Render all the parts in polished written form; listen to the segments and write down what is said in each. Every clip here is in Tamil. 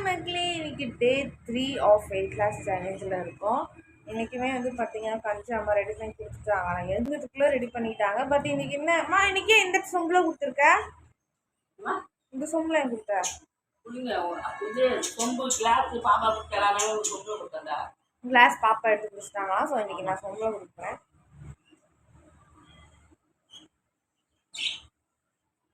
மக்களே, இன்னைக்கு டே 3 ஆஃப் வெயிட் லாஸ் சேலஞ்சில் இருக்கோம். இன்றைக்குமே வந்து பார்த்தீங்கன்னா கஞ்சி அம்மா ரெடி பண்ணி கொடுத்துட்டாங்க. நான் எழுந்ததுக்குள்ளே ரெடி பண்ணிட்டாங்க. பட் இன்னைக்கு என்னம்மா இன்றைக்கே இந்த சொம்பில் கொடுத்துருக்க, இந்த சொம்பில் என் கொடுத்த கிளாஸ் பாப்பா எடுத்து குடிச்சிட்டாங்களா. ஸோ இன்றைக்கி நான் சொம்பில் கொடுக்குறேன்.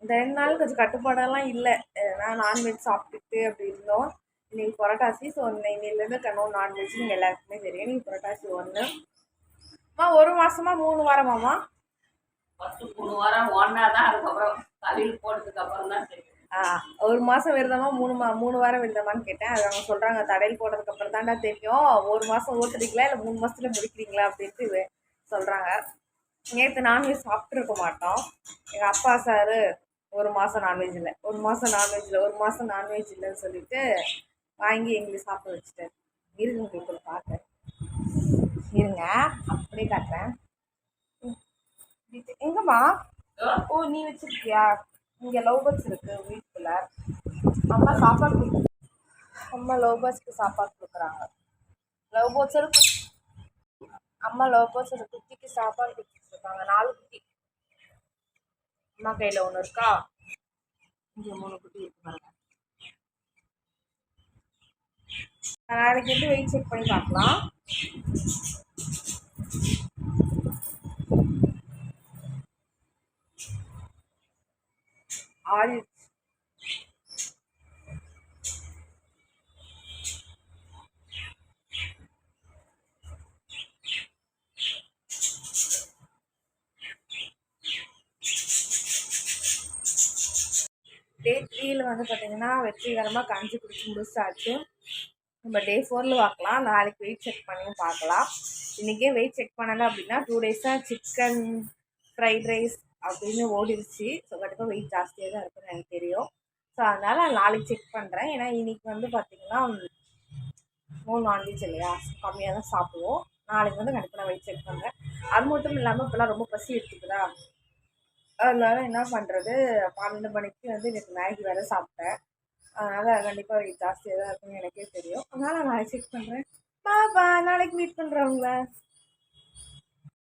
இந்த 2 நாள் கொஞ்சம் கட்டுப்பாடெல்லாம் இல்லை. நான் நான்வெஜ் சாப்பிட்டுட்டு அப்படி இருந்தோம். இன்றைக்கி புரட்டாசி. ஸோ இன்னிலேருந்து கனவு நான்வெஜ் நீங்கள் எல்லாருக்குமே தெரியும். இன்றைக்கி புரட்டாசி 1. ஒரு மாதமா 3 வாரமாம்மா? 3 வாரம் ஒன்றாதான். அதுக்கப்புறம் தலையில் போட்டதுக்கு அப்புறம் தான் தெரியும். ஒரு மாதம் விரதமா 3 வாரம் விரதமானு கேட்டேன். அது அவங்க சொல்கிறாங்க தடையில் போட்டதுக்கு அப்புறம் தான்டா தெரியும். 1 மாதம் ஓட்டுறீங்களா இல்லை 3 மாதத்துல முடிக்கிறீங்களா அப்படின்ட்டு சொல்கிறாங்க. நேற்று நான்வெஜ் சாப்பிட்ருக்க மாட்டோம். எங்கள் அப்பா சார் 1 மாதம் நான்வெஜ் இல்லை, 1 மாதம் நான்வெஜ் இல்லை, 1 மாதம் நான்வெஜ் இல்லைன்னு சொல்லிட்டு வாங்கி எங்களுக்கு சாப்பிட வச்சுட்டேன். இருங்க உங்களுக்கு பார்க்குறேன், இருங்க அப்படியே காட்டுறேன். எங்கம்மா? ஓ, நீ வச்சிருக்கியா? இங்கே லவ் பேர்ட்ஸ் இருக்குது வீட்டுக்குள்ள. அம்மா சாப்பாடு அம்மா லவ் பேர்ட்ஸ்க்கு சாப்பாடு கொடுக்குறாங்க. லவ் பேர்ட்ஸ் இருக்கு. அம்மா லவ் பேர்ட்ஸ் ஒரு குட்டிக்கு சாப்பாடு கொடுத்துருக்காங்க. 4 குட்டி. அம்மா கையில் 1 இருக்கா, இங்கே 3 குட்டி இருக்கு பாருங்க. நாளைக்கு வந்து வெயிட் செக் பண்ணி பார்க்கலாம். ஆறு டே 3 வந்து பார்த்தீங்கன்னா வெற்றிகரமாக கஞ்சி குடிச்சு முடிச்சாச்சு. நம்ம டே 4 பார்க்கலாம். நாளைக்கு வெயிட் செக் பண்ணியும் பார்க்கலாம். இன்றைக்கே வெயிட் செக் பண்ணலை அப்படின்னா 2 டேஸாக சிக்கன் ஃப்ரைட் ரைஸ் அப்படின்னு ஓடிடுச்சு. ஸோ கண்டிப்பாக வெயிட் ஜாஸ்தியாக தான் இருக்குன்னு எனக்கு தெரியும். ஸோ அதனால் நாளைக்கு செக் பண்ணுறேன். ஏன்னா இன்றைக்கி வந்து பார்த்திங்கன்னா 3 நான்வெஜ் இல்லையா, கம்மியாக தான் சாப்பிடுவோம். நாளைக்கு வந்து கண்டிப்பாக நான் வெயிட் செக் பண்ணுறேன். அது மட்டும் இல்லாமல் இப்போலாம் ரொம்ப பசி எடுத்துக்குதா, அதனால என்ன பண்ணுறது, 12 மணிக்கு வந்து எனக்கு மேகி வேறு சாப்பிட்டேன். அதனால் கண்டிப்பாக வெயிட் ஜாஸ்தியாக தான் இருக்குன்னு எனக்கே தெரியும். அதனால் நான் செக் பண்ணுறேன். பாப்பா நாளைக்கு மீட் பண்ணுறவங்கள.